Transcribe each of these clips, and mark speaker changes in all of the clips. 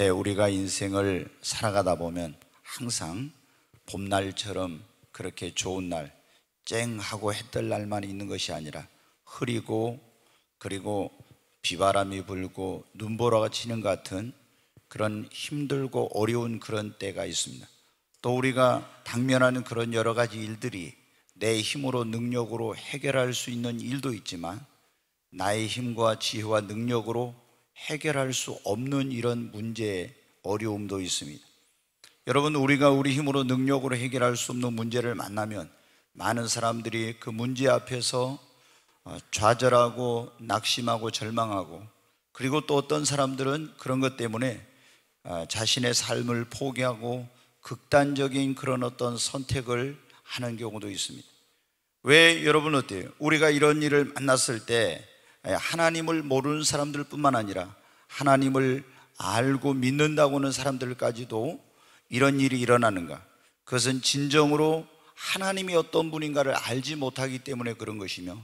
Speaker 1: 근데 우리가 인생을 살아가다 보면 항상 봄날처럼 그렇게 좋은 날, 쨍하고 해 뜰 날만 있는 것이 아니라 흐리고 그리고 비바람이 불고 눈보라가 치는 것 같은 그런 힘들고 어려운 그런 때가 있습니다. 또 우리가 당면하는 그런 여러 가지 일들이 내 힘으로 능력으로 해결할 수 있는 일도 있지만 나의 힘과 지혜와 능력으로 해결할 수 없는 이런 문제의 어려움도 있습니다. 여러분, 우리가 우리 힘으로 능력으로 해결할 수 없는 문제를 만나면 많은 사람들이 그 문제 앞에서 좌절하고 낙심하고 절망하고, 그리고 또 어떤 사람들은 그런 것 때문에 자신의 삶을 포기하고 극단적인 그런 어떤 선택을 하는 경우도 있습니다. 왜 여러분 어때요? 우리가 이런 일을 만났을 때 하나님을 모르는 사람들 뿐만 아니라 하나님을 알고 믿는다고 하는 사람들까지도 이런 일이 일어나는가? 그것은 진정으로 하나님이 어떤 분인가를 알지 못하기 때문에 그런 것이며,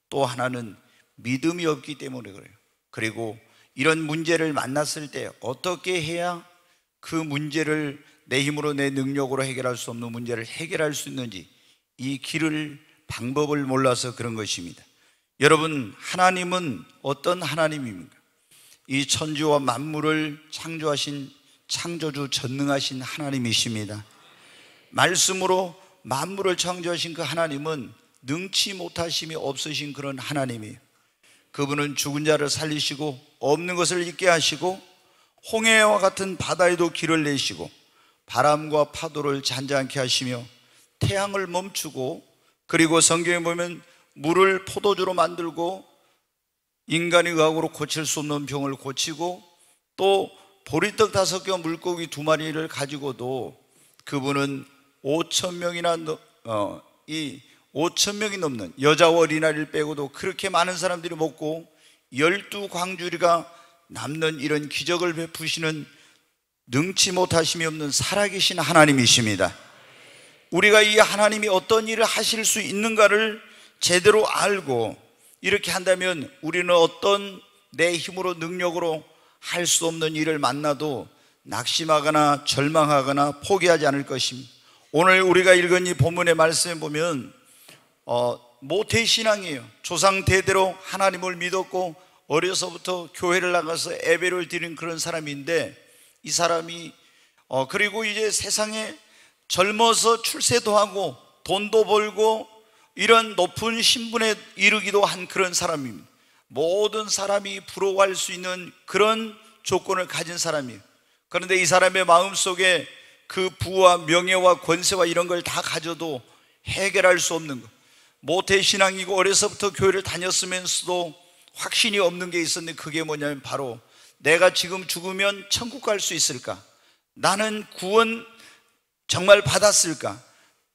Speaker 1: 또 하나는 믿음이 없기 때문에 그래요. 그리고 이런 문제를 만났을 때 어떻게 해야 그 문제를 내 힘으로 내 능력으로 해결할 수 없는 문제를 해결할 수 있는지, 이 길을 방법을 몰라서 그런 것입니다. 여러분, 하나님은 어떤 하나님입니까? 이 천지와 만물을 창조하신 창조주 전능하신 하나님이십니다. 말씀으로 만물을 창조하신 그 하나님은 능치 못하심이 없으신 그런 하나님이에요. 그분은 죽은 자를 살리시고 없는 것을 있게 하시고 홍해와 같은 바다에도 길을 내시고 바람과 파도를 잔잔케 하시며 태양을 멈추고, 그리고 성경에 보면 물을 포도주로 만들고 인간의 의학으로 고칠 수 없는 병을 고치고, 또 보리떡 5개와 물고기 2마리를 가지고도 그분은 5,000명이나 이 5,000명이 넘는 여자와 어린아이를 빼고도 그렇게 많은 사람들이 먹고 12광주리가 남는 이런 기적을 베푸시는 능치 못하심이 없는 살아계신 하나님이십니다. 우리가 이 하나님이 어떤 일을 하실 수 있는가를 제대로 알고 이렇게 한다면 우리는 어떤 내 힘으로 능력으로 할 수 없는 일을 만나도 낙심하거나 절망하거나 포기하지 않을 것입니다. 오늘 우리가 읽은 이 본문의 말씀에 보면 모태신앙이에요. 조상 대대로 하나님을 믿었고 어려서부터 교회를 나가서 예배를 드린 그런 사람인데, 이 사람이 그리고 이제 세상에 젊어서 출세도 하고 돈도 벌고 이런 높은 신분에 이르기도 한 그런 사람입니다. 모든 사람이 부러워할 수 있는 그런 조건을 가진 사람이에요. 그런데 이 사람의 마음속에 그 부와 명예와 권세와 이런 걸 다 가져도 해결할 수 없는 것, 모태신앙이고 어려서부터 교회를 다녔으면서도 확신이 없는 게 있었는데, 그게 뭐냐면 바로 내가 지금 죽으면 천국 갈 수 있을까? 나는 구원 정말 받았을까?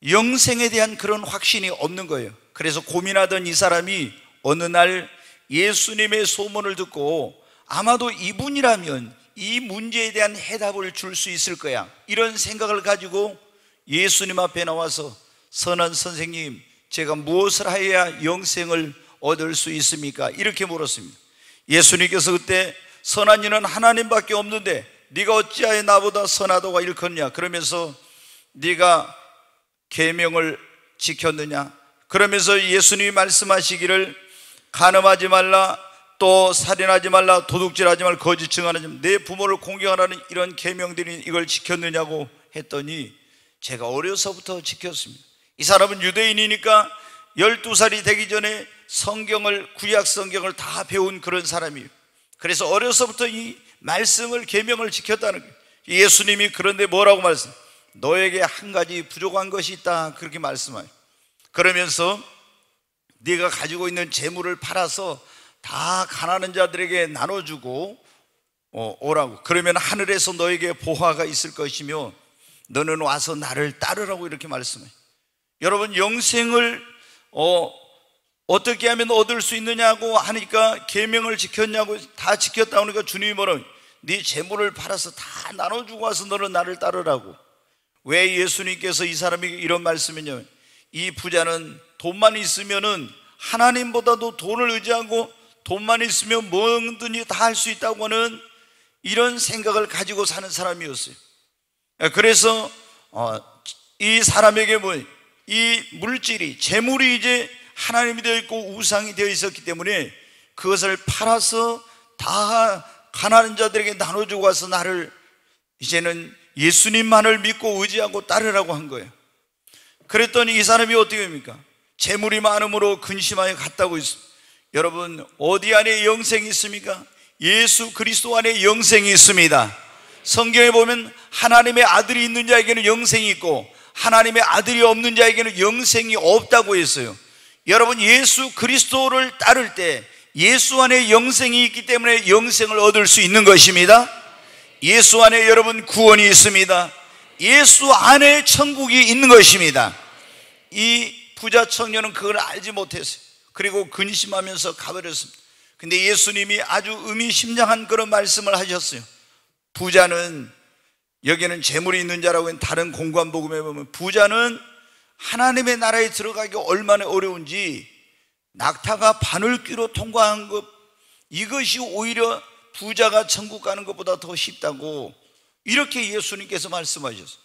Speaker 1: 영생에 대한 그런 확신이 없는 거예요. 그래서 고민하던 이 사람이 어느 날 예수님의 소문을 듣고 아마도 이분이라면 이 문제에 대한 해답을 줄 수 있을 거야, 이런 생각을 가지고 예수님 앞에 나와서 선한 선생님, 제가 무엇을 해야 영생을 얻을 수 있습니까? 이렇게 물었습니다. 예수님께서 그때 선한 이는 하나님밖에 없는데 네가 어찌하여 나보다 선하다고 일컫냐? 그러면서 네가 계명을 지켰느냐? 그러면서 예수님이 말씀하시기를 간음하지 말라, 또 살인하지 말라, 도둑질하지 말라, 거짓 증언하지 말라, 내 부모를 공경하라는 이런 계명들이 이걸 지켰느냐고 했더니 제가 어려서부터 지켰습니다. 이 사람은 유대인이니까 12살이 되기 전에 성경을, 구약 성경을 다 배운 그런 사람이에요. 그래서 어려서부터 이 말씀을, 계명을 지켰다는 거예요. 예수님이 그런데 뭐라고 말씀? 너에게 한 가지 부족한 것이 있다, 그렇게 말씀해요. 그러면서 네가 가지고 있는 재물을 팔아서 다 가난한 자들에게 나눠주고 오라고. 그러면 하늘에서 너에게 보화가 있을 것이며 너는 와서 나를 따르라고, 이렇게 말씀해요. 여러분, 영생을 어떻게 하면 얻을 수 있느냐고 하니까 계명을 지켰냐고, 다 지켰다고 하니까 주님이 뭐라고? 네 재물을 팔아서 다 나눠주고 와서 너는 나를 따르라고. 왜 예수님께서 이 사람에게 이런 말씀이냐면, 이 부자는 돈만 있으면은 하나님보다도 돈을 의지하고 돈만 있으면 뭐든지 다 할 수 있다고 하는 이런 생각을 가지고 사는 사람이었어요. 그래서 이 사람에게 이 물질이, 재물이 이제 하나님이 되어 있고 우상이 되어 있었기 때문에 그것을 팔아서 다 가난한 자들에게 나눠주고 와서 나를 이제는 예수님만을 믿고 의지하고 따르라고 한 거예요. 그랬더니 이 사람이 어떻게 합니까? 재물이 많음으로 근심하여 갔다고 있습니다. 여러분, 어디 안에 영생이 있습니까? 예수 그리스도 안에 영생이 있습니다. 성경에 보면 하나님의 아들이 있는 자에게는 영생이 있고 하나님의 아들이 없는 자에게는 영생이 없다고 했어요. 여러분, 예수 그리스도를 따를 때 예수 안에 영생이 있기 때문에 영생을 얻을 수 있는 것입니다. 예수 안에 여러분 구원이 있습니다. 예수 안에 천국이 있는 것입니다. 이 부자 청년은 그걸 알지 못했어요. 그리고 근심하면서 가버렸습니다. 근데 예수님이 아주 의미심장한 그런 말씀을 하셨어요. 부자는, 여기는 재물이 있는 자라고 하는 다른 공관복음에 보면 부자는 하나님의 나라에 들어가기 얼마나 어려운지 낙타가 바늘귀로 통과한 것, 이것이 오히려 부자가 천국 가는 것보다 더 쉽다고 이렇게 예수님께서 말씀하셨어요.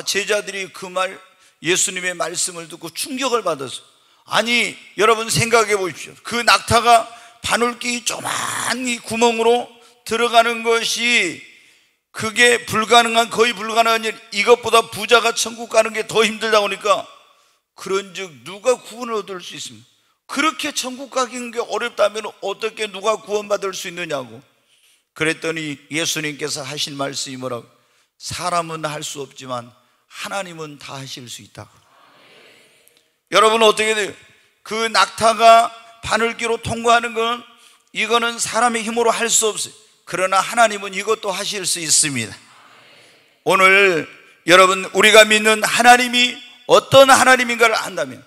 Speaker 1: 제자들이 그 말, 예수님의 말씀을 듣고 충격을 받았어요. 아니, 여러분 생각해 보십시오. 그 낙타가 바늘귀 조그만 이 구멍으로 들어가는 것이 그게 불가능한, 거의 불가능한 일, 이것보다 부자가 천국 가는 게 더 힘들다 보니까 그런즉 누가 구원을 얻을 수 있습니까? 그렇게 천국 가기는 게 어렵다면 어떻게 누가 구원받을 수 있느냐고. 그랬더니 예수님께서 하신 말씀이 뭐라고? 사람은 할 수 없지만 하나님은 다 하실 수 있다고. 여러분, 어떻게 돼요? 그 낙타가 바늘귀로 통과하는 건 이거는 사람의 힘으로 할 수 없어요. 그러나 하나님은 이것도 하실 수 있습니다. 오늘 여러분, 우리가 믿는 하나님이 어떤 하나님인가를 안다면,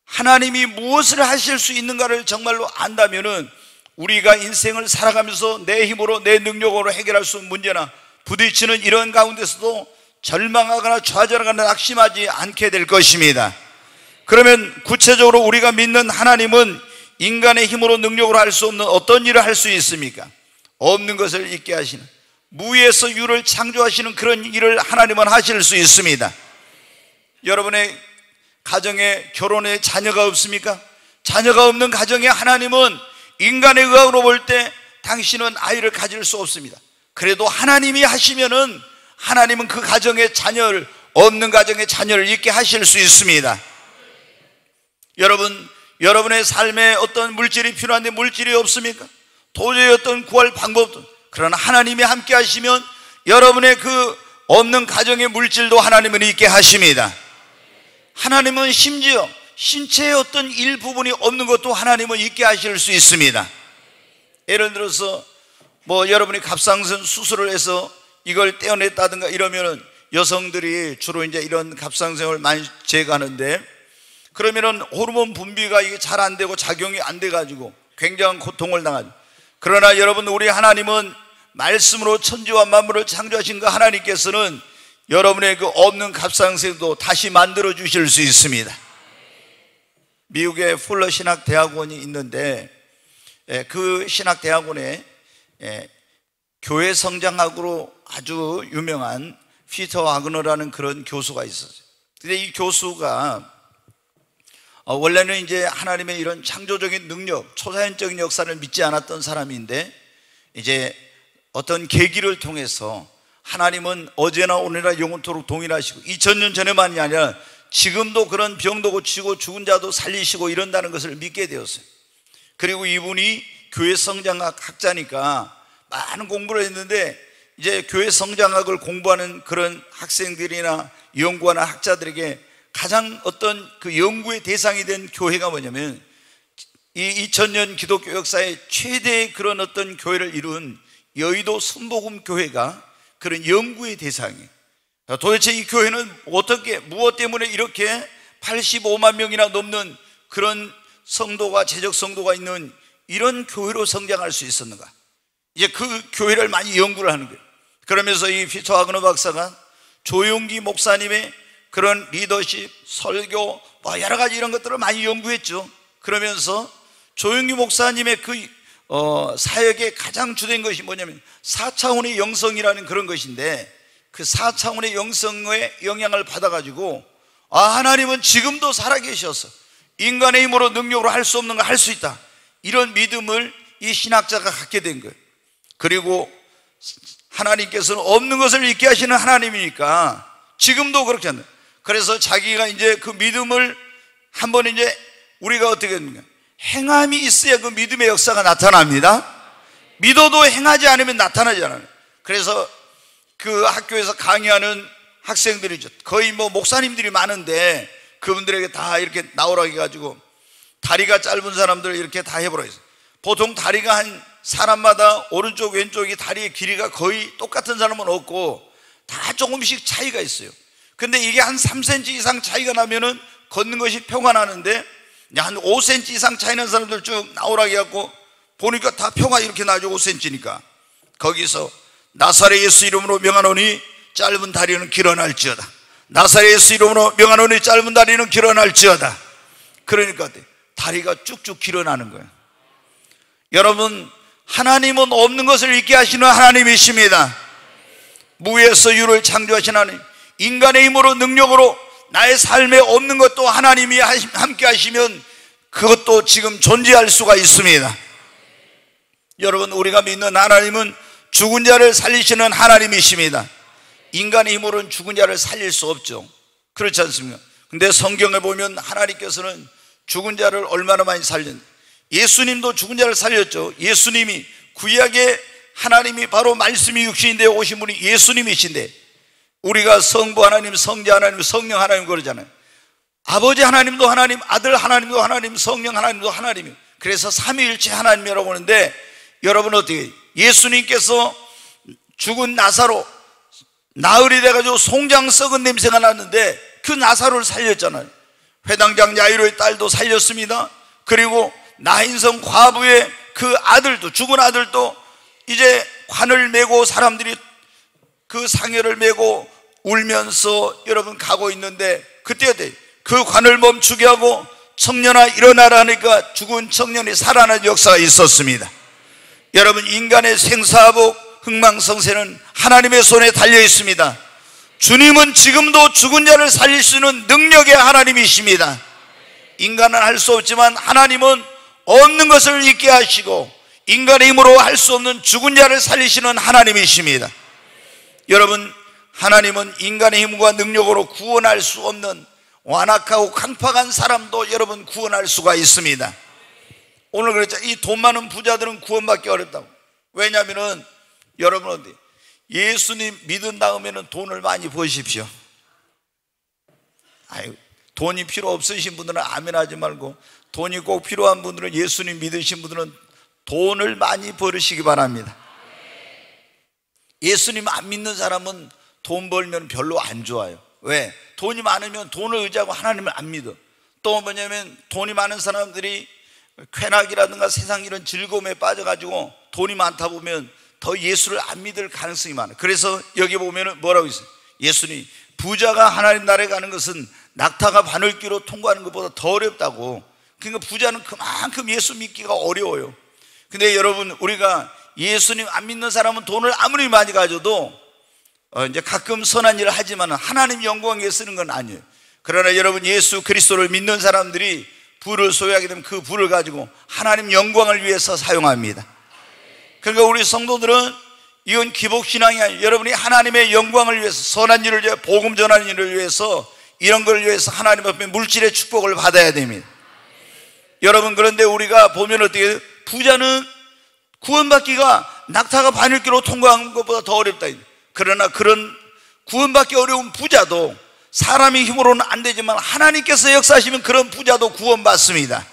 Speaker 1: 하나님이 무엇을 하실 수 있는가를 정말로 안다면은 우리가 인생을 살아가면서 내 힘으로, 내 능력으로 해결할 수 없는 문제나 부딪히는 이런 가운데서도 절망하거나 좌절하거나 낙심하지 않게 될 것입니다. 그러면 구체적으로 우리가 믿는 하나님은 인간의 힘으로 능력으로 할 수 없는 어떤 일을 할 수 있습니까? 없는 것을 있게 하시는, 무에서 유를 창조하시는 그런 일을 하나님은 하실 수 있습니다. 여러분의 가정에, 결혼에 자녀가 없습니까? 자녀가 없는 가정에 하나님은 인간의 의학으로 볼 때 당신은 아이를 가질 수 없습니다. 그래도 하나님이 하시면은 하나님은 그 가정의 자녀를, 없는 가정의 자녀를 있게 하실 수 있습니다. 여러분, 여러분의 삶에 어떤 물질이 필요한데 물질이 없습니까? 도저히 어떤 구할 방법도, 그러나 하나님이 함께 하시면 여러분의 그 없는 가정의 물질도 하나님은 있게 하십니다. 하나님은 심지어 신체의 어떤 일부분이 없는 것도 하나님은 있게 하실 수 있습니다. 예를 들어서 여러분이 갑상선 수술을 해서 이걸 떼어냈다든가 이러면은 여성들이 주로 이제 이런 갑상선을 많이 제거하는데, 그러면은 호르몬 분비가 이게 잘 안 되고 작용이 안 돼 가지고 굉장한 고통을 당하죠. 그러나 여러분, 우리 하나님은 말씀으로 천지와 만물을 창조하신 그 하나님께서는 여러분의 그 없는 갑상선도 다시 만들어 주실 수 있습니다. 미국의 풀러 신학대학원이 있는데 그 신학대학원에 교회 성장학으로 아주 유명한 피터 와그너라는 그런 교수가 있었어요. 근데 이 교수가 원래는 이제 하나님의 이런 창조적인 능력, 초자연적인 역사를 믿지 않았던 사람인데, 이제 어떤 계기를 통해서 하나님은 어제나 오늘이나 영원토록 동일하시고 2000년 전에만이 아니라 지금도 그런 병도 고치고 죽은 자도 살리시고 이런다는 것을 믿게 되었어요. 그리고 이분이 교회 성장학 학자니까 많은 공부를 했는데, 이제 교회 성장학을 공부하는 그런 학생들이나 연구하는 학자들에게 가장 어떤 그 연구의 대상이 된 교회가 뭐냐면, 이 2000년 기독교 역사의 최대의 그런 어떤 교회를 이룬 여의도 순복음 교회가 그런 연구의 대상이에요. 도대체 이 교회는 어떻게, 무엇 때문에 이렇게 85만 명이나 넘는 그런 성도가, 재적 성도가 있는 이런 교회로 성장할 수 있었는가? 이제 그 교회를 많이 연구를 하는 거예요. 그러면서 이 피터 와그너 박사가 조용기 목사님의 그런 리더십, 설교, 여러 가지 이런 것들을 많이 연구했죠. 그러면서 조용기 목사님의 그 사역의 가장 주된 것이 뭐냐면 4차원의 영성이라는 그런 것인데, 그 4차원의 영성의 영향을 받아가지고 하나님은 지금도 살아계셔서 인간의 힘으로 능력으로 할 수 없는 걸 할 수 있다, 이런 믿음을 이 신학자가 갖게 된 거예요. 그리고 하나님께서는 없는 것을 있게 하시는 하나님이니까 지금도 그렇게 한다. 그래서 자기가 이제 그 믿음을 한번 이제 우리가 어떻게 합니까? 행함이 있어야 그 믿음의 역사가 나타납니다. 믿어도 행하지 않으면 나타나지 않아요. 그래서 그 학교에서 강의하는 학생들이죠, 거의 뭐 목사님들이 많은데 그분들에게 다 이렇게 나오라고 해가지고 다리가 짧은 사람들 이렇게 다 해보라고 했어요. 보통 다리가 한 사람마다 오른쪽 왼쪽이 다리의 길이가 거의 똑같은 사람은 없고 다 조금씩 차이가 있어요. 근데 이게 한 3cm 이상 차이가 나면은 걷는 것이 표가 나는데, 한 5cm 이상 차이 나는 사람들 쭉 나오라고 해갖고 보니까 다 표가 이렇게 나죠. 5cm니까. 거기서 나사렛 예수 이름으로 명하노니 짧은 다리는 길어날지어다, 나사렛 예수 이름으로 명하노니 짧은 다리는 길어날지어다. 그러니까 다리가 쭉쭉 길어나는 거예요. 여러분, 하나님은 없는 것을 있게 하시는 하나님이십니다. 무에서 유를 창조하신 하나님, 인간의 힘으로 능력으로 나의 삶에 없는 것도 하나님이 함께 하시면 그것도 지금 존재할 수가 있습니다. 여러분, 우리가 믿는 하나님은 죽은 자를 살리시는 하나님이십니다. 인간의 힘으로는 죽은 자를 살릴 수 없죠. 그렇지 않습니까? 근데 성경에 보면 하나님께서는 죽은 자를 얼마나 많이 살렸는데, 예수님도 죽은 자를 살렸죠. 예수님이 구약의 하나님이 바로 말씀이 육신이 되어 오신 분이 예수님이신데, 우리가 성부 하나님, 성자 하나님, 성령 하나님 그러잖아요. 아버지 하나님도 하나님, 아들 하나님도 하나님, 성령 하나님도 하나님. 그래서 삼위일체 하나님이라고 하는데, 여러분 어떻게, 예수님께서 죽은 나사로 나흘이 돼가지고 송장 썩은 냄새가 났는데 그 나사로를 살렸잖아요. 회당장 야이로의 딸도 살렸습니다. 그리고 나인성 과부의 그 아들도, 죽은 아들도 이제 관을 메고 사람들이 그 상여를 메고 울면서 여러분 가고 있는데, 그때 그 관을 멈추게 하고 청년아 일어나라 하니까 죽은 청년이 살아나는 역사가 있었습니다. 여러분, 인간의 생사복 흥망성쇠는 하나님의 손에 달려 있습니다. 주님은 지금도 죽은 자를 살릴 수 있는 능력의 하나님이십니다. 인간은 할 수 없지만 하나님은 없는 것을 있게 하시고 인간의 힘으로 할 수 없는 죽은 자를 살리시는 하나님이십니다. 여러분, 하나님은 인간의 힘과 능력으로 구원할 수 없는 완악하고 강팍한 사람도 여러분 구원할 수가 있습니다. 오늘 그랬죠. 이 돈 많은 부자들은 구원받기 어렵다고. 왜냐하면은 여러분 어디 예수님 믿은 다음에는 돈을 많이 버십시오. 아유, 돈이 필요 없으신 분들은 아멘 하지 말고, 돈이 꼭 필요한 분들은, 예수님 믿으신 분들은 돈을 많이 벌으시기 바랍니다. 예수님 안 믿는 사람은 돈 벌면 별로 안 좋아요. 왜? 돈이 많으면 돈을 의지하고 하나님을 안 믿어. 또 뭐냐면 돈이 많은 사람들이 쾌락이라든가 세상 이런 즐거움에 빠져가지고 돈이 많다 보면 더 예수를 안 믿을 가능성이 많아요. 그래서 여기 보면은 뭐라고 있어요? 예수님, 부자가 하나님 나라에 가는 것은 낙타가 바늘귀로 통과하는 것보다 더 어렵다고. 그러니까 부자는 그만큼 예수 믿기가 어려워요. 근데 여러분, 우리가 예수님 안 믿는 사람은 돈을 아무리 많이 가져도 이제 가끔 선한 일을 하지만 하나님 영광 위해 쓰는 건 아니에요. 그러나 여러분, 예수 그리스도를 믿는 사람들이 부를 소유하게 되면 그 부를 가지고 하나님 영광을 위해서 사용합니다. 그러니까 우리 성도들은 이건 기복신앙이 아니에요. 여러분이 하나님의 영광을 위해서, 선한 일을 위해, 복음 전하는 일을 위해서, 이런 걸 위해서 하나님 앞에 물질의 축복을 받아야 됩니다. 여러분, 그런데 우리가 보면 어떻게, 부자는 구원받기가 낙타가 바늘귀로 통과하는 것보다 더 어렵다. 그러나 그런 구원받기 어려운 부자도 사람의 힘으로는 안 되지만 하나님께서 역사하시면 그런 부자도 구원받습니다.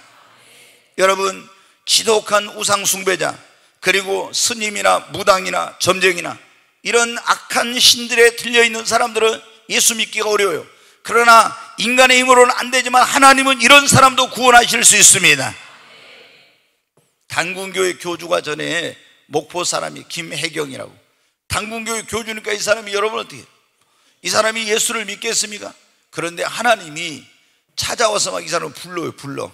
Speaker 1: 여러분, 지독한 우상 숭배자, 그리고 스님이나 무당이나 점쟁이나 이런 악한 신들에 들려있는 사람들은 예수 믿기가 어려워요. 그러나 인간의 힘으로는 안 되지만 하나님은 이런 사람도 구원하실 수 있습니다. 단군교회 교주가 전에 목포 사람이 김혜경이라고, 단군교회 교주니까 이 사람이, 여러분 어떻게 해요? 이 사람이 예수를 믿겠습니까? 그런데 하나님이 찾아와서 막 이 사람을 불러요. 불러.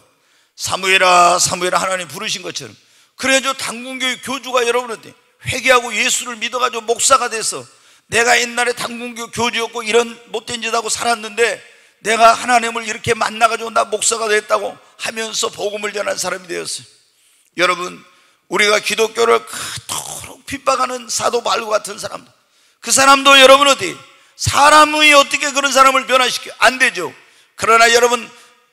Speaker 1: 사무엘아, 사무엘아, 하나님 부르신 것처럼. 그래가지고 당군교회 교주가 여러분한테 회개하고 예수를 믿어가지고 목사가 돼서 내가 옛날에 당군교 교주였고 이런 못된 짓 하고 살았는데 내가 하나님을 이렇게 만나가지고 나 목사가 됐다고 하면서 복음을 전한 사람이 되었어요. 여러분, 우리가 기독교를 그토록 핍박하는 사도 바울 같은 사람, 그 사람도 여러분 어디 사람이 어떻게 그런 사람을 변화시켜? 안 되죠. 그러나 여러분,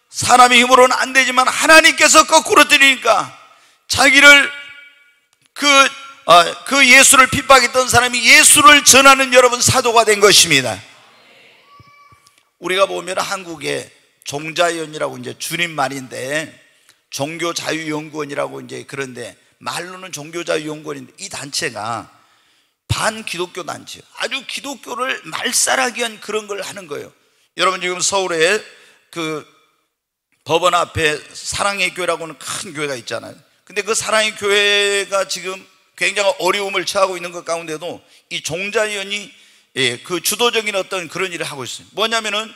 Speaker 1: 사람의 힘으로는 안 되지만 하나님께서 거꾸로 때리니까 자기를 그 예수를 핍박했던 사람이 예수를 전하는 여러분 사도가 된 것입니다. 우리가 보면 한국에 종자연이라고 이제 줄임 말인데 종교자유연구원이라고 이제 그런데 말로는 종교자유연구원인데 이 단체가 반기독교 단체, 아주 기독교를 말살하기 위한 그런 걸 하는 거예요. 여러분 지금 서울에 그 법원 앞에 사랑의 교회라고는 큰 교회가 있잖아요. 근데 그 사랑의 교회가 지금 굉장히 어려움을 처하고 있는 것 가운데도 이 종자위원이 그 주도적인 어떤 그런 일을 하고 있어요. 뭐냐면은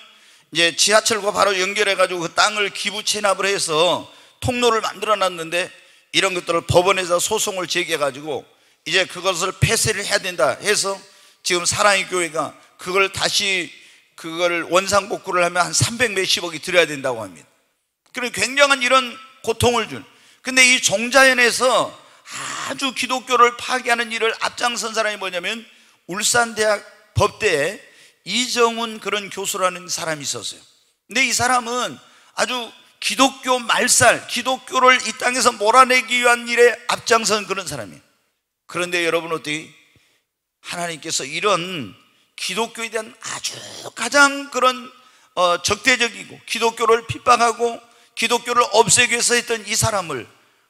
Speaker 1: 이제 지하철과 바로 연결해가지고 그 땅을 기부 체납을 해서 통로를 만들어 놨는데 이런 것들을 법원에서 소송을 제기해가지고 이제 그것을 폐쇄를 해야 된다 해서 지금 사랑의 교회가 그걸 다시 그걸 원상복구를 하면 한 300 몇십억이 들어야 된다고 합니다. 그리고 굉장한 이런 고통을 준, 근데 이 종자연에서 아주 기독교를 파괴하는 일을 앞장선 사람이 뭐냐면 울산대학 법대에 이정훈 그런 교수라는 사람이 있었어요. 근데 이 사람은 아주 기독교 말살, 기독교를 이 땅에서 몰아내기 위한 일에 앞장선 그런 사람이에요. 그런데 여러분 어떻게 하나님께서 이런 기독교에 대한 아주 가장 그런 적대적이고 기독교를 핍박하고 기독교를 없애기 위해서 했던 이 사람을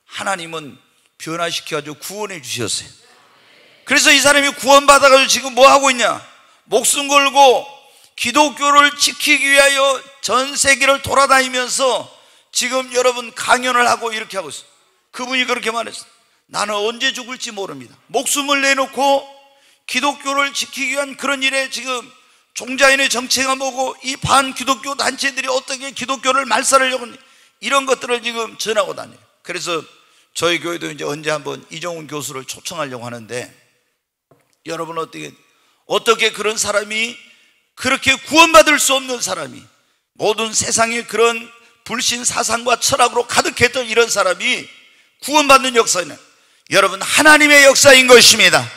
Speaker 1: 하나님은 변화시켜가지고 구원해 주셨어요. 그래서 이 사람이 구원받아가지고 지금 뭐 하고 있냐? 목숨 걸고 기독교를 지키기 위하여 전 세계를 돌아다니면서 지금 여러분 강연을 하고 이렇게 하고 있어요. 그분이 그렇게 말했어요. 나는 언제 죽을지 모릅니다. 목숨을 내놓고 기독교를 지키기 위한 그런 일에 지금 종자인의 정체가 뭐고 이 반기독교 단체들이 어떻게 기독교를 말살하려고 이런 것들을 지금 전하고 다녀요. 그래서 저희 교회도 이제 언제 한번 이정훈 교수를 초청하려고 하는데 여러분 어떻게 그런 사람이 그렇게 구원받을 수 없는 사람이 모든 세상에 그런 불신 사상과 철학으로 가득했던 이런 사람이 구원받는 역사는 여러분 하나님의 역사인 것입니다.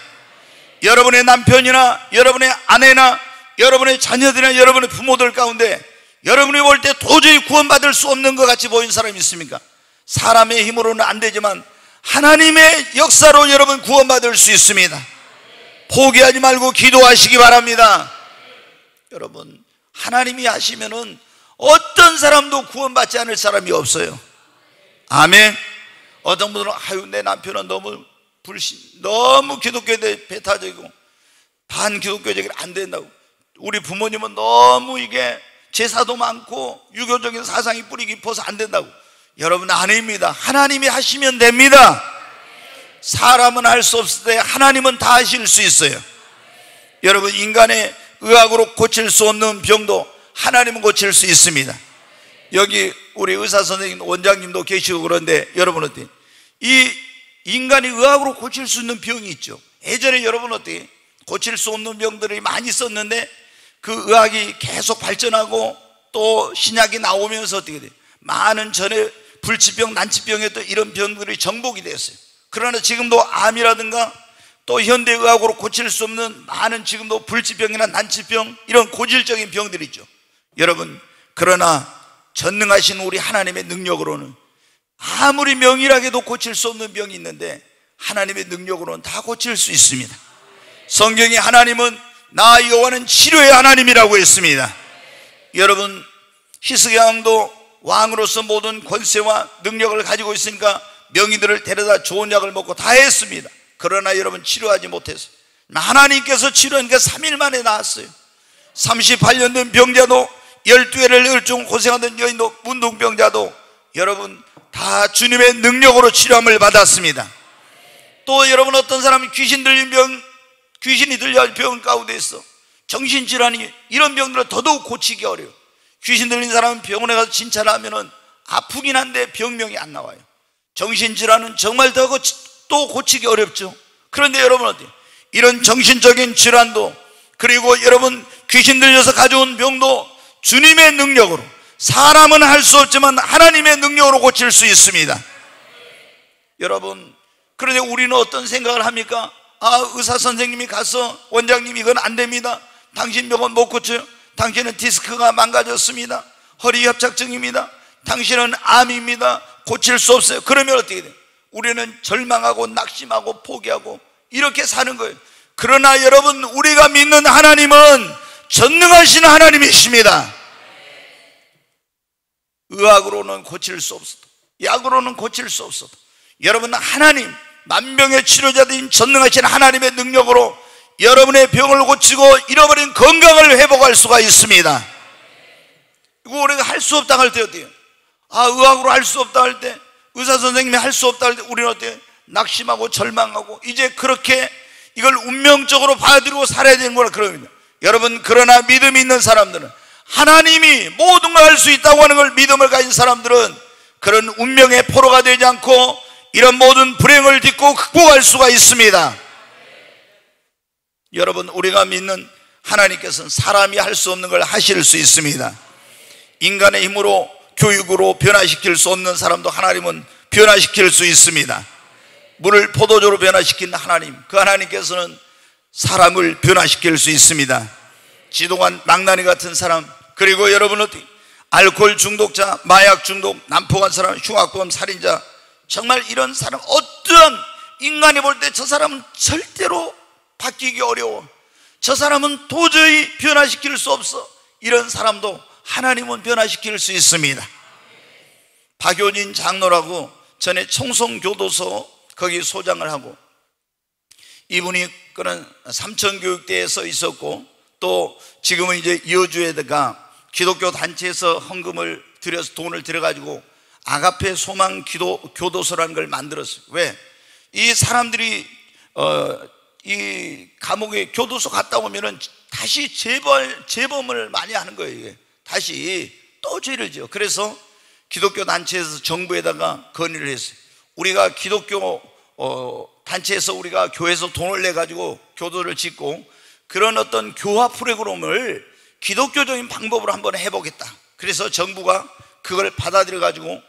Speaker 1: 여러분의 남편이나 여러분의 아내나 여러분의 자녀들이나 여러분의 부모들 가운데 여러분이 볼 때 도저히 구원받을 수 없는 것 같이 보이는 사람이 있습니까? 사람의 힘으로는 안 되지만 하나님의 역사로 여러분 구원받을 수 있습니다. 포기하지 말고 기도하시기 바랍니다. 여러분 하나님이 하시면은 어떤 사람도 구원받지 않을 사람이 없어요. 아멘. 어떤 분들은 아유 내 남편은 너무 불신, 너무 기독교에 대해 배타적이고 반기독교적이 안 된다고, 우리 부모님은 너무 이게 제사도 많고 유교적인 사상이 뿌리 깊어서 안 된다고. 여러분 아닙니다. 하나님이 하시면 됩니다. 사람은 할 수 없을 때 하나님은 다 하실 수 있어요. 여러분 인간의 의학으로 고칠 수 없는 병도 하나님은 고칠 수 있습니다. 여기 우리 의사 선생님 원장님도 계시고 그런데 여러분 어때요? 이 인간이 의학으로 고칠 수 있는 병이 있죠. 예전에 여러분 어때요? 고칠 수 없는 병들이 많이 있었는데 그 의학이 계속 발전하고 또 신약이 나오면서 어떻게 돼요? 많은 전에 불치병, 난치병에 또 이런 병들이 정복이 됐어요. 그러나 지금도 암이라든가 또 현대의학으로 고칠 수 없는 많은 지금도 불치병이나 난치병 이런 고질적인 병들이 있죠. 여러분 그러나 전능하신 우리 하나님의 능력으로는 아무리 명일하게도 고칠 수 없는 병이 있는데 하나님의 능력으로는 다 고칠 수 있습니다. 성경에 하나님은 나 여호와는 치료의 하나님이라고 했습니다. 여러분 히스기야 왕도 왕으로서 모든 권세와 능력을 가지고 있으니까 명의들을 데려다 좋은 약을 먹고 다 했습니다. 그러나 여러분 치료하지 못했어요. 하나님께서 치료하니까 3일 만에 나았어요. 38년 된 병자도 12회를 열중 고생하던 여인도 문둥병자도 여러분 다 주님의 능력으로 치료함을 받았습니다. 또 여러분 어떤 사람이 귀신 들린 병, 귀신이 들려 병 가운데 있어 정신질환이 이런 병들은 더더욱 고치기 어려워요. 귀신 들린 사람은 병원에 가서 진찰을 하면은 아프긴 한데 병명이 안 나와요. 정신질환은 정말 또 고치기 어렵죠. 그런데 여러분 어때요? 이런 정신적인 질환도, 그리고 여러분 귀신 들려서 가져온 병도 주님의 능력으로, 사람은 할 수 없지만 하나님의 능력으로 고칠 수 있습니다. 여러분, 그런데 우리는 어떤 생각을 합니까? 의사 선생님이 가서 원장님 이건 안 됩니다. 당신 병은 못 고쳐요. 당신은 디스크가 망가졌습니다. 허리 협착증입니다. 당신은 암입니다. 고칠 수 없어요. 그러면 어떻게 돼요? 우리는 절망하고 낙심하고 포기하고 이렇게 사는 거예요. 그러나 여러분, 우리가 믿는 하나님은 전능하신 하나님이십니다. 의학으로는 고칠 수 없어도, 약으로는 고칠 수 없어도, 여러분 하나님, 만병의 치료자인 전능하신 하나님의 능력으로 여러분의 병을 고치고 잃어버린 건강을 회복할 수가 있습니다. 이거 우리가 할 수 없다 할 때 어때요? 의학으로 할 수 없다 할 때, 의사 선생님이 할 수 없다 할 때 우리는 어때요? 낙심하고 절망하고 이제 그렇게 이걸 운명적으로 받아들이고 살아야 되는 거라 그럽니다. 여러분, 그러나 믿음이 있는 사람들은, 하나님이 모든 걸 할 수 있다고 하는 걸 믿음을 가진 사람들은 그런 운명의 포로가 되지 않고 이런 모든 불행을 딛고 극복할 수가 있습니다. 여러분, 우리가 믿는 하나님께서는 사람이 할 수 없는 걸 하실 수 있습니다. 인간의 힘으로, 교육으로 변화시킬 수 없는 사람도 하나님은 변화시킬 수 있습니다. 물을 포도주로 변화시킨 하나님, 그 하나님께서는 사람을 변화시킬 수 있습니다. 지동한 망나니 같은 사람, 그리고 여러분 어떻게 알코올 중독자, 마약 중독, 난폭한 사람, 흉악범, 살인자, 정말 이런 사람, 어떠한 인간이 볼 때 저 사람은 절대로 바뀌기 어려워, 저 사람은 도저히 변화시킬 수 없어, 이런 사람도 하나님은 변화시킬 수 있습니다. 박효진 장로라고 전에 청송교도소 거기 소장을 하고, 이분이 그런 삼천교육대에서 있었고, 또 지금은 이제 여주에다가 기독교 단체에서 헌금을 들여서 돈을 들여가지고 아가페 소망 교도소라는 걸 만들었어요. 왜? 이 사람들이 이 감옥에 교도소 갔다 오면은 다시 재범을 많이 하는 거예요. 이게 다시 또 죄를 지어. 그래서 기독교 단체에서 정부에다가 건의를 했어요. 우리가 기독교 단체에서 우리가 교회에서 돈을 내 가지고 교도를 짓고 그런 어떤 교화 프로그램을 기독교적인 방법으로 한번 해보겠다. 그래서 정부가 그걸 받아들여 가지고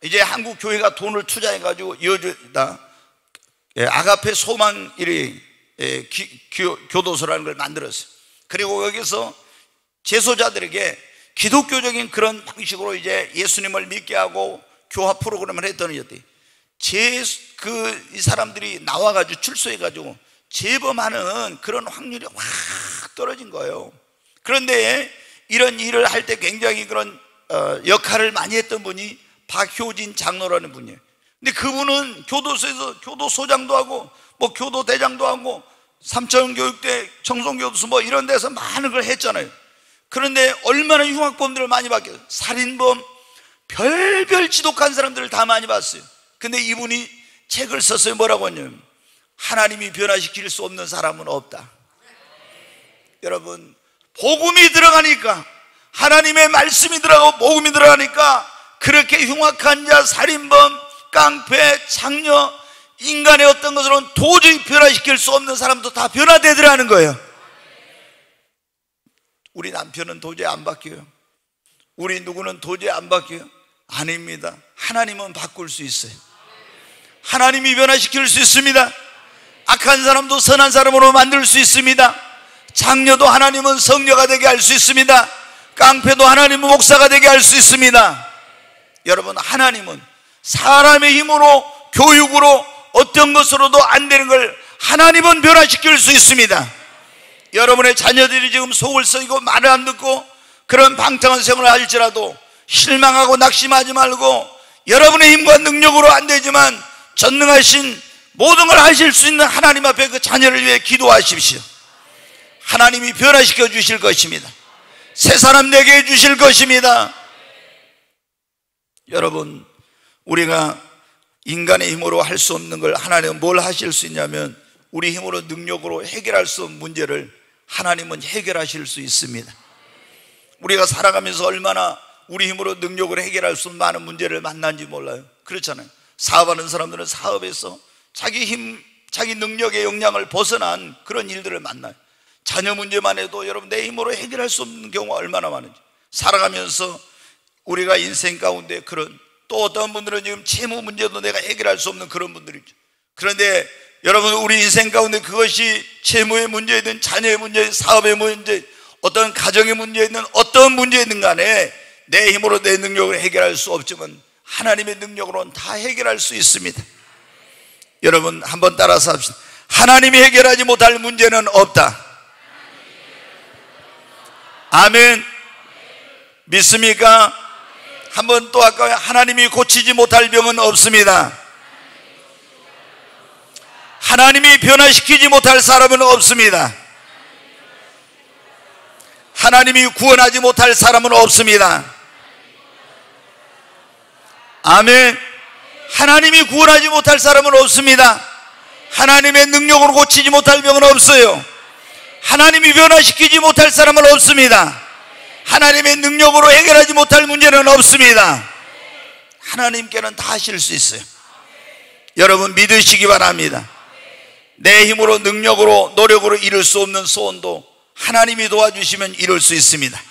Speaker 1: 이제 한국 교회가 돈을 투자해 가지고 여주다 아가페 소망 교도소라는 걸 만들었어요. 그리고 여기서 재소자들에게 기독교적인 그런 방식으로 이제 예수님을 믿게 하고 교화 프로그램을 했더니 이 사람들이 나와가지고 출소해가지고 재범하는 그런 확률이 확 떨어진 거예요. 그런데 이런 일을 할 때 굉장히 그런 역할을 많이 했던 분이 박효진 장로라는 분이에요. 근데 그분은 교도소에서 교도소장도 하고 뭐 교도대장도 하고 삼천교육대, 청송교도소 뭐 이런 데서 많은 걸 했잖아요. 그런데 얼마나 흉악범들을 많이 봤겠어요. 살인범, 별별 지독한 사람들을 다 많이 봤어요. 근데 이분이 책을 썼어요. 뭐라고 하냐면 하나님이 변화시킬 수 없는 사람은 없다. 여러분, 복음이 들어가니까, 하나님의 말씀이 들어가고 복음이 들어가니까 그렇게 흉악한 자, 살인범, 깡패, 장녀, 인간의 어떤 것으로는 도저히 변화시킬 수 없는 사람도 다 변화되더라는 거예요. 우리 남편은 도저히 안 바뀌어요. 우리 누구는 도저히 안 바뀌어요. 아닙니다. 하나님은 바꿀 수 있어요. 하나님이 변화시킬 수 있습니다. 악한 사람도 선한 사람으로 만들 수 있습니다. 장녀도 하나님은 성녀가 되게 할 수 있습니다. 깡패도 하나님은 목사가 되게 할 수 있습니다. 여러분, 하나님은 사람의 힘으로, 교육으로, 어떤 것으로도 안 되는 걸 하나님은 변화시킬 수 있습니다. 여러분의 자녀들이 지금 속을 썩이고 말을 안 듣고 그런 방탕한 생활을 할지라도 실망하고 낙심하지 말고, 여러분의 힘과 능력으로 안 되지만 전능하신 모든 걸 하실 수 있는 하나님 앞에 그 자녀를 위해 기도하십시오. 하나님이 변화시켜 주실 것입니다. 새 사람 되게 해 주실 것입니다. 여러분, 우리가 인간의 힘으로 할 수 없는 걸 하나님은 뭘 하실 수 있냐면, 우리 힘으로 능력으로 해결할 수 없는 문제를 하나님은 해결하실 수 있습니다. 우리가 살아가면서 얼마나 우리 힘으로 능력으로 해결할 수 없는 많은 문제를 만난지 몰라요. 그렇잖아요. 사업하는 사람들은 사업에서 자기 힘, 자기 능력의 역량을 벗어난 그런 일들을 만나요. 자녀 문제만 해도 여러분 내 힘으로 해결할 수 없는 경우가 얼마나 많은지. 살아가면서 우리가 인생 가운데 그런, 또 어떤 분들은 지금 채무 문제도 내가 해결할 수 없는 그런 분들이죠. 그런데 여러분, 우리 인생 가운데 그것이 채무의 문제이든 자녀의 문제, 사업의 문제, 어떤 가정의 문제이든 어떤 문제이든 간에 내 힘으로 내 능력으로 해결할 수 없지만 하나님의 능력으로는 다 해결할 수 있습니다. 여러분 한번 따라서 합시다. 하나님이 해결하지 못할 문제는 없다. 아멘. 믿습니까? 한번 또 할까요? 하나님이 고치지 못할 병은 없습니다. 하나님이 변화시키지 못할 사람은 없습니다. 하나님이 구원하지 못할 사람은 없습니다. 아멘. 하나님이 구원하지 못할 사람은 없습니다. 하나님의 능력으로 고치지 못할 병은 없어요. 하나님이 변화시키지 못할 사람은 없습니다. 하나님의 능력으로 해결하지 못할 문제는 없습니다. 하나님께는 다 하실 수 있어요. 여러분 믿으시기 바랍니다. 내 힘으로 능력으로 노력으로 이룰 수 없는 소원도 하나님이 도와주시면 이룰 수 있습니다.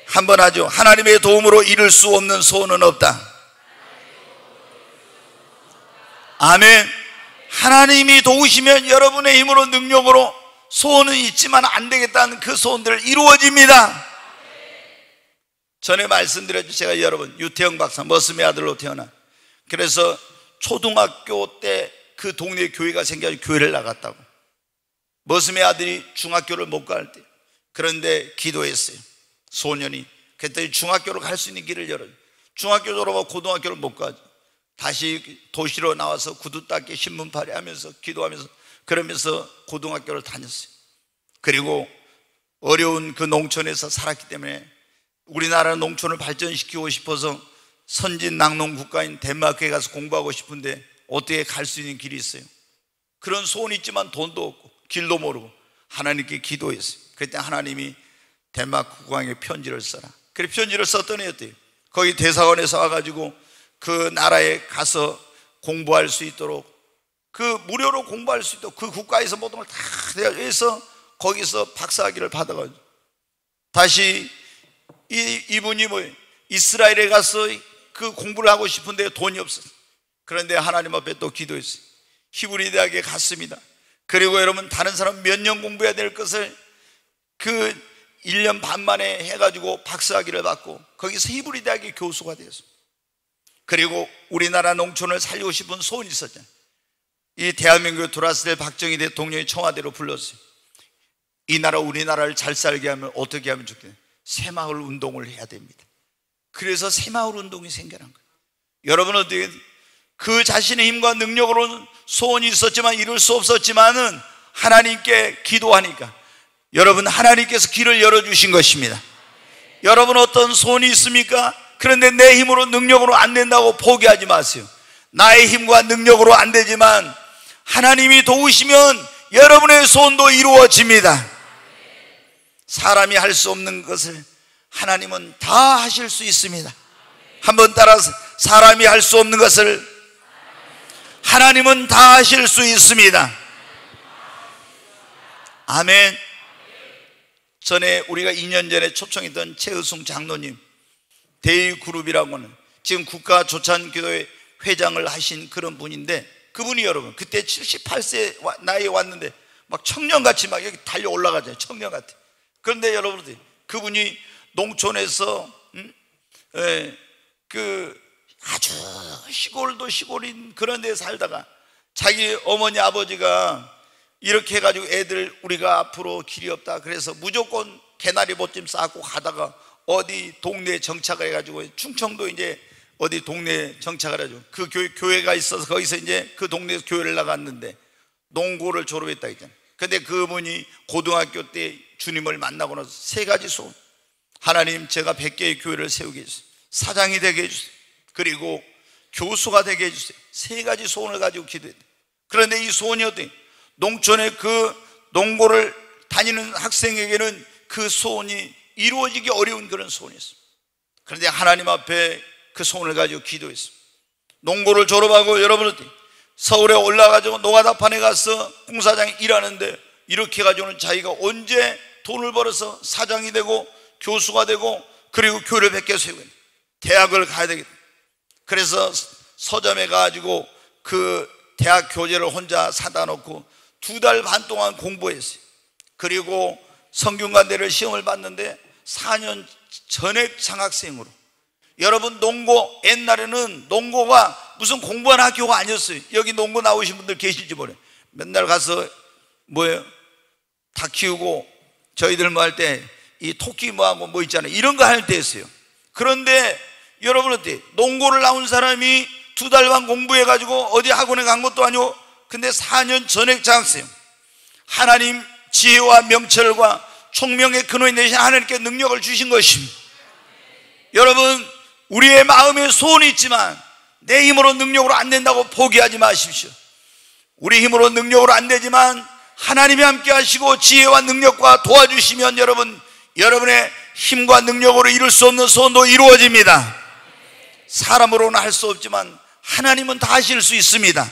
Speaker 1: 한번 하죠. 하나님의 도움으로 이룰 수 없는 소원은 없다. 아멘. 하나님이 도우시면 여러분의 힘으로 능력으로 소원은 있지만 안 되겠다는 그 소원들 이루어집니다. 전에 말씀드렸죠. 제가 여러분 유태영 박사 머슴의 아들로 태어나, 그래서 초등학교 때 그 동네 교회가 생겨서 교회를 나갔다고. 머슴의 아들이 중학교를 못 갈 때, 그런데 기도했어요. 소년이 그랬더니 중학교로 갈 수 있는 길을 열어요. 중학교 졸업하고 고등학교를 못 가죠. 다시 도시로 나와서 구두 닦기 신문팔이 하면서 기도하면서 그러면서 고등학교를 다녔어요. 그리고 어려운 그 농촌에서 살았기 때문에 우리나라 농촌을 발전시키고 싶어서 선진 낙농 국가인 덴마크에 가서 공부하고 싶은데 어떻게 갈 수 있는 길이 있어요? 그런 소원이 있지만 돈도 없고 길도 모르고 하나님께 기도했어요. 그때 하나님이 덴마크 국왕에 편지를 써라. 그래 편지를 썼더니 어때요? 거기 대사관에서 와가지고 그 나라에 가서 공부할 수 있도록, 그 무료로 공부할 수 있도록 그 국가에서 모든 걸 다 해서 거기서 박사학위를 받아가지고 다시 이분이 이스라엘에 가서 그 공부를 하고 싶은데 돈이 없었어요. 그런데 하나님 앞에 또 기도했어요. 히브리 대학에 갔습니다. 그리고 여러분 다른 사람 몇 년 공부해야 될 것을 그 1년 반 만에 해가지고 박사학위를 받고 거기서 히브리 대학의 교수가 되었어요. 그리고 우리나라 농촌을 살리고 싶은 소원이 있었잖아요. 이 대한민국에 들어왔을 때 박정희 대통령이 청와대로 불렀어요. 이 나라 우리나라를 잘 살게 하면 어떻게 하면 좋겠냐, 새마을 운동을 해야 됩니다. 그래서 새마을 운동이 생겨난 거예요. 여러분은 어떻게 그 자신의 힘과 능력으로는 소원이 있었지만 이룰 수 없었지만은 하나님께 기도하니까 여러분 하나님께서 길을 열어주신 것입니다. 여러분 어떤 소원이 있습니까? 그런데 내 힘으로 능력으로 안 된다고 포기하지 마세요. 나의 힘과 능력으로 안 되지만 하나님이 도우시면 여러분의 소원도 이루어집니다. 사람이 할 수 없는 것을 하나님은 다 하실 수 있습니다. 한번 따라서 사람이 할 수 없는 것을 하나님은 다 하실 수 있습니다. 아멘. 전에 우리가 2년 전에 초청했던 최의숙 장로님, 대의그룹이라고 하는 지금 국가조찬기도회 회장을 하신 그런 분인데, 그분이 여러분 그때 78세 나이에 왔는데 막 청년같이 막 여기 달려 올라가잖아요. 청년같이. 그런데 여러분들 그분이 농촌에서 그 아주 시골도 시골인 그런 데 살다가 자기 어머니 아버지가 이렇게 해가지고 애들 우리가 앞으로 길이 없다 그래서 무조건 개나리 보찜 싸고 가다가 어디 동네에 정착을 해가지고 충청도 이제 어디 동네에 정착을 해가지고 그 교회가 있어서 거기서 이제 그 동네에서 교회를 나갔는데 농고를 졸업했다 했잖아요. 근데 그분이 고등학교 때 주님을 만나고 나서 세 가지 소원. 하나님, 제가 100개의 교회를 세우게 해주세요. 사장이 되게 해주세요. 그리고 교수가 되게 해주세요. 세 가지 소원을 가지고 기도했다. 그런데 이 소원이 어때? 농촌에 그 농고를 다니는 학생에게는 그 소원이 이루어지기 어려운 그런 소원이었어요. 그런데 하나님 앞에 그 소원을 가지고 기도했어요. 농고를 졸업하고 여러분은 서울에 올라가지고 노가다판에 가서 공사장에 일하는데 이렇게 해가지고는 자기가 언제 돈을 벌어서 사장이 되고 교수가 되고 그리고 교회를 베껴 세우고 대학을 가야 되겠다. 그래서 서점에 가가지고 그 대학 교재를 혼자 사다 놓고 2달 반 동안 공부했어요. 그리고 성균관대를 시험을 봤는데 4년 전액 장학생으로. 여러분, 농고, 옛날에는 농고가 무슨 공부하는 학교가 아니었어요. 여기 농고 나오신 분들 계실지 모르겠어요. 맨날 가서 뭐예요? 닭 키우고 저희들 뭐 할 때 이 토끼 뭐하고 뭐 있잖아요. 이런 거 할 때였어요. 그런데 여러분 어때? 농고를 나온 사람이 2달 반 공부해가지고 어디 학원에 간 것도 아니고 근데 4년 전액 장학생. 하나님 지혜와 명철과 총명의 근원이 되신 하나님께 능력을 주신 것입니다. 여러분, 우리의 마음에 소원이 있지만 내 힘으로 능력으로 안 된다고 포기하지 마십시오. 우리 힘으로 능력으로 안 되지만 하나님이 함께 하시고 지혜와 능력과 도와주시면 여러분의 힘과 능력으로 이룰 수 없는 소원도 이루어집니다. 사람으로는 할 수 없지만 하나님은 다 하실 수 있습니다.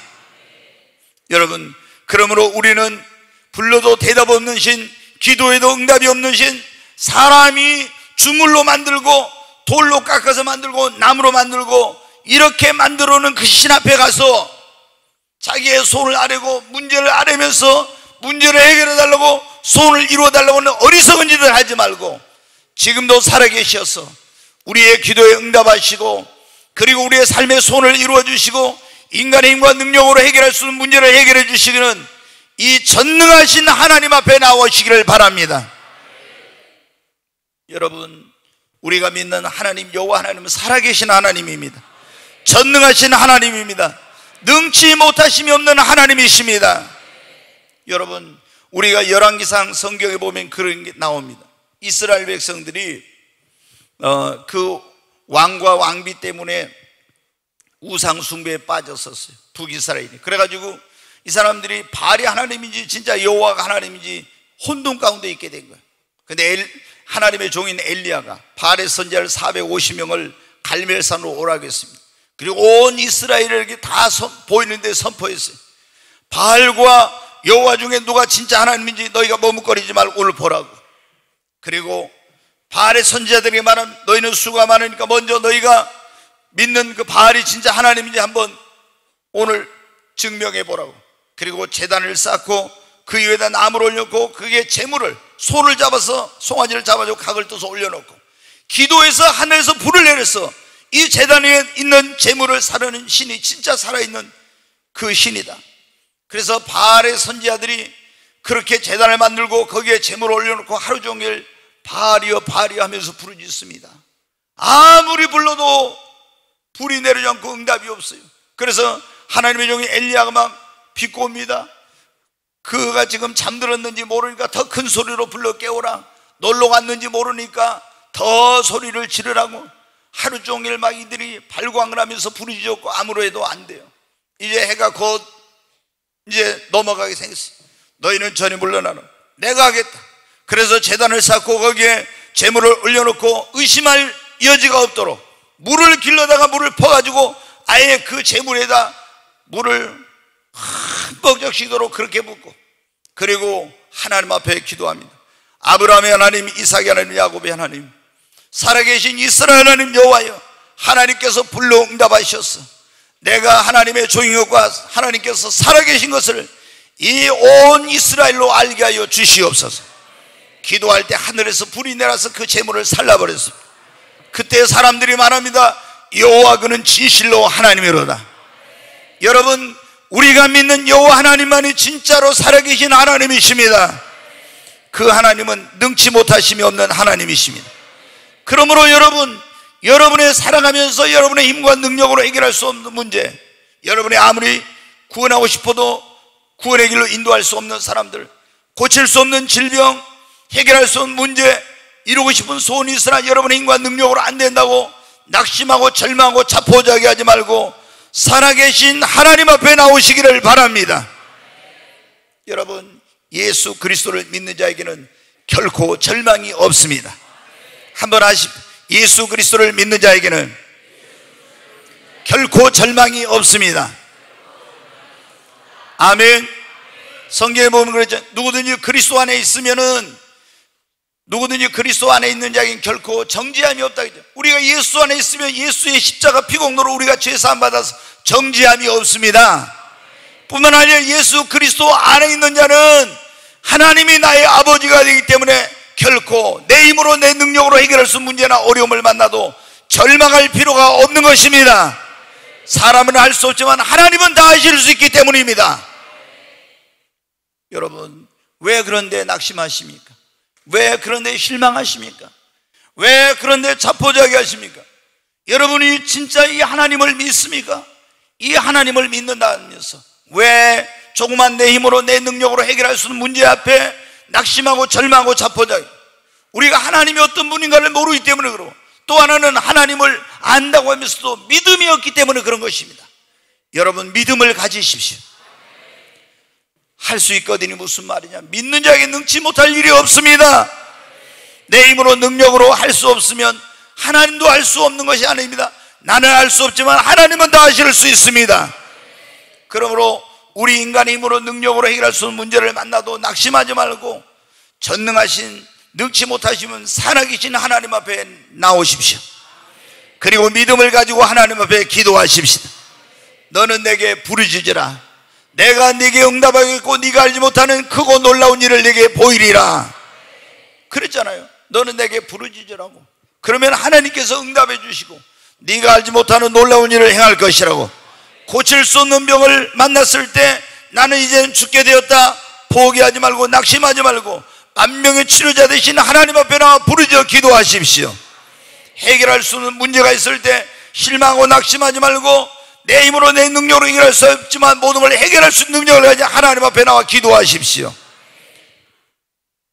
Speaker 1: 여러분, 그러므로 우리는 불러도 대답 없는 신, 기도해도 응답이 없는 신, 사람이 주물로 만들고 돌로 깎아서 만들고 나무로 만들고 이렇게 만들어놓은 그 신 앞에 가서 자기의 손을 아뢰고 문제를 아뢰면서 문제를 해결해 달라고 소원을 이루어 달라고 하는 어리석은 짓을 하지 말고 지금도 살아계셔서 우리의 기도에 응답하시고 그리고 우리의 삶의 소원을 이루어 주시고 인간의 힘과 능력으로 해결할 수 있는 문제를 해결해 주시기는 이 전능하신 하나님 앞에 나오시기를 바랍니다. 여러분, 우리가 믿는 하나님 여호와 하나님은 살아계신 하나님입니다. 전능하신 하나님입니다. 능치 못하심이 없는 하나님이십니다. 여러분, 우리가 열왕기상 성경에 보면 그런 게 나옵니다. 이스라엘 백성들이 그 왕과 왕비 때문에 우상 숭배에 빠졌었어요. 북이스라엘이. 그래가지고 이 사람들이 바알이 하나님인지 진짜 여호와가 하나님인지 혼돈 가운데 있게 된 거예요. 근데 하나님의 종인 엘리야가 바알의 선지자를 450명을 갈멜산으로 오라고 했습니다. 그리고 온 이스라엘에게 다 보이는데 선포했어요. 바알과 여호와 중에 누가 진짜 하나님인지 너희가 머뭇거리지 말고 오늘 보라고. 그리고 바알의 선지자들에게 말하면 너희는 수가 많으니까 먼저 너희가 믿는 그 바알이 진짜 하나님인지 한번 오늘 증명해 보라고. 그리고 제단을 쌓고 그 위에다 나무를 올려놓고 그게 재물을 소를 잡아서 송아지를 잡아서 각을 떠서 올려놓고 기도해서 하늘에서 불을 내려서 이 제단 위에 있는 재물을 사르는 신이 진짜 살아있는 그 신이다. 그래서 바알의 선지자들이 그렇게 제단을 만들고 거기에 재물을 올려놓고 하루 종일 바알이여 바알이여 하면서 부르짖습니다. 아무리 불러도 불이 내리지 않고 응답이 없어요. 그래서 하나님의 종이 엘리야가 막 비꼬옵니다. 그가 지금 잠들었는지 모르니까 더 큰 소리로 불러 깨우라. 놀러 갔는지 모르니까 더 소리를 지르라고. 하루 종일 막 이들이 발광을 하면서 부르짖었고 아무로 해도 안 돼요. 이제 해가 곧 이제 넘어가게 생겼어요. 너희는 저리 물러나라. 내가 하겠다. 그래서 제단을 쌓고 거기에 재물을 올려놓고 의심할 여지가 없도록 물을 길러다가 물을 퍼가지고 아예 그 재물에다 물을 흠뻑 적시도록 그렇게 붓고 그리고 하나님 앞에 기도합니다. 아브라함의 하나님, 이삭의 하나님, 야곱의 하나님, 살아계신 이스라엘 하나님 여호와여, 하나님께서 불러 응답하셨어. 내가 하나님의 종인 것과 하나님께서 살아계신 것을 이 온 이스라엘로 알게 하여 주시옵소서. 기도할 때 하늘에서 불이 내려서 그 재물을 살라버렸습니다. 그때 사람들이 말합니다. 여호와 그는 진실로 하나님이로다. 여러분, 우리가 믿는 여호와 하나님만이 진짜로 살아계신 하나님이십니다. 그 하나님은 능치 못하심이 없는 하나님이십니다. 그러므로 여러분의 살아가면서 여러분의 힘과 능력으로 해결할 수 없는 문제, 여러분이 아무리 구원하고 싶어도 구원의 길로 인도할 수 없는 사람들, 고칠 수 없는 질병, 해결할 수 없는 문제, 이루고 싶은 소원이 있으나 여러분의 힘과 능력으로 안 된다고 낙심하고 절망하고 자포자기하지 말고 살아계신 하나님 앞에 나오시기를 바랍니다. 여러분, 예수 그리스도를 믿는 자에게는 결코 절망이 없습니다. 한번 예수 그리스도를 믿는 자에게는 결코 절망이 없습니다. 아멘. 성경에 보면 그랬죠. 누구든지 그리스도 안에 있으면은, 누구든지 그리스도 안에 있는 자에게는 결코 정죄함이 없다 그랬죠. 우리가 예수 안에 있으면 예수의 십자가 피공로로 우리가 죄사함 받아서 정죄함이 없습니다. 뿐만 아니라 예수 그리스도 안에 있는 자는 하나님이 나의 아버지가 되기 때문에 결코 내 힘으로 내 능력으로 해결할 수 없는 문제나 어려움을 만나도 절망할 필요가 없는 것입니다. 사람은 할 수 없지만 하나님은 다 하실 수 있기 때문입니다. 여러분, 왜 그런데 낙심하십니까? 왜 그런데 실망하십니까? 왜 그런데 자포자기 하십니까? 여러분이 진짜 이 하나님을 믿습니까? 이 하나님을 믿는다면서 왜 조그만 내 힘으로 내 능력으로 해결할 수 없는 문제 앞에 낙심하고 절망하고 자포자기? 우리가 하나님이 어떤 분인가를 모르기 때문에 그러고, 또 하나는 하나님을 안다고 하면서도 믿음이 없기 때문에 그런 것입니다. 여러분, 믿음을 가지십시오. 할 수 있거든요. 무슨 말이냐? 믿는 자에게 능치 못할 일이 없습니다. 내 힘으로 능력으로 할 수 없으면 하나님도 할 수 없는 것이 아닙니다. 나는 할 수 없지만 하나님은 다 하실 수 있습니다. 그러므로 우리 인간의 힘으로 능력으로 해결할 수 없는 문제를 만나도 낙심하지 말고 전능하신, 능치 못하시면 살아계신 하나님 앞에 나오십시오. 그리고 믿음을 가지고 하나님 앞에 기도하십시오. 너는 내게 부르짖으라. 내가 네게 응답하겠고 네가 알지 못하는 크고 놀라운 일을 네게 보이리라 그랬잖아요. 너는 내게 부르짖으라고. 그러면 하나님께서 응답해 주시고 네가 알지 못하는 놀라운 일을 행할 것이라고. 고칠 수 없는 병을 만났을 때 나는 이제는 죽게 되었다 포기하지 말고 낙심하지 말고 만병의 치료자 되신 하나님 앞에 나와 부르짖어 기도하십시오. 해결할 수 없는 문제가 있을 때 실망하고 낙심하지 말고 내 힘으로 내 능력으로 해결할 수 없지만 모든 걸 해결할 수 있는 능력을 가지고 하나님 앞에 나와 기도하십시오.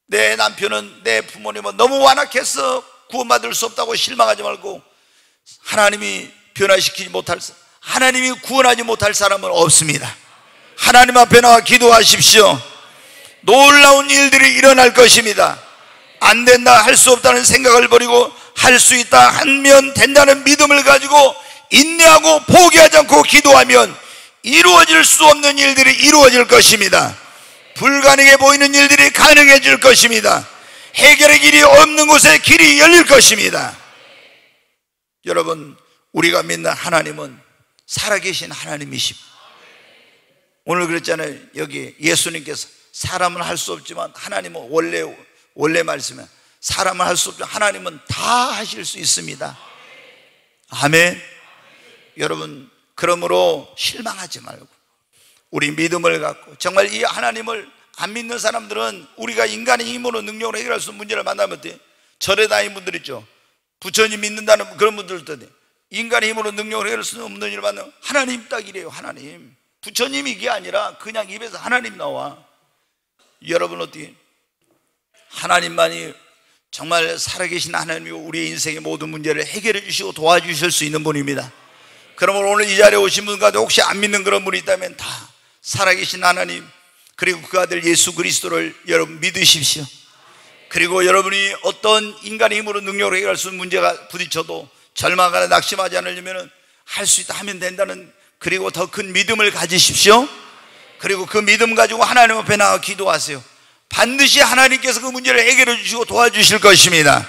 Speaker 1: 내 남편은, 내 부모님은 너무 완악해서 구원받을 수 없다고 실망하지 말고 하나님이 변화시키지 못할, 하나님이 구원하지 못할 사람은 없습니다. 하나님 앞에 나와 기도하십시오. 놀라운 일들이 일어날 것입니다. 안 된다, 할 수 없다는 생각을 버리고 할 수 있다, 하면 된다는 믿음을 가지고 인내하고 포기하지 않고 기도하면 이루어질 수 없는 일들이 이루어질 것입니다. 불가능해 보이는 일들이 가능해질 것입니다. 해결의 길이 없는 곳에 길이 열릴 것입니다. 여러분, 우리가 믿는 하나님은 살아계신 하나님이십니다. 오늘 그랬잖아요. 여기 예수님께서 사람은 할 수 없지만 하나님은 원래 말씀에 사람은 할 수 없지만 하나님은 다 하실 수 있습니다. 아멘. 여러분, 그러므로 실망하지 말고 우리 믿음을 갖고, 정말 이 하나님을 안 믿는 사람들은 우리가 인간의 힘으로 능력으로 해결할 수 없는 문제를 만나면 어때요? 절에 다니는 분들 있죠. 부처님 믿는다는 그런 분들도 인간의 힘으로 능력으로 해결할 수 없는 일을 만나면 하나님 딱 이래요. 하나님. 부처님이 이게 아니라 그냥 입에서 하나님 나와. 여러분, 어떻게 하나님만이 정말 살아계신 하나님이고 우리의 인생의 모든 문제를 해결해 주시고 도와주실 수 있는 분입니다. 그러면 오늘 이 자리에 오신 분 가운데 혹시 안 믿는 그런 분이 있다면 다 살아계신 하나님, 그리고 그 아들 예수 그리스도를 여러분 믿으십시오. 그리고 여러분이 어떤 인간의 힘으로 능력으로 해결할 수 있는 문제가 부딪혀도 절망하거나 낙심하지 않으려면 할 수 있다, 하면 된다는, 그리고 더 큰 믿음을 가지십시오. 그리고 그 믿음 가지고 하나님 앞에 나가 기도하세요. 반드시 하나님께서 그 문제를 해결해 주시고 도와주실 것입니다.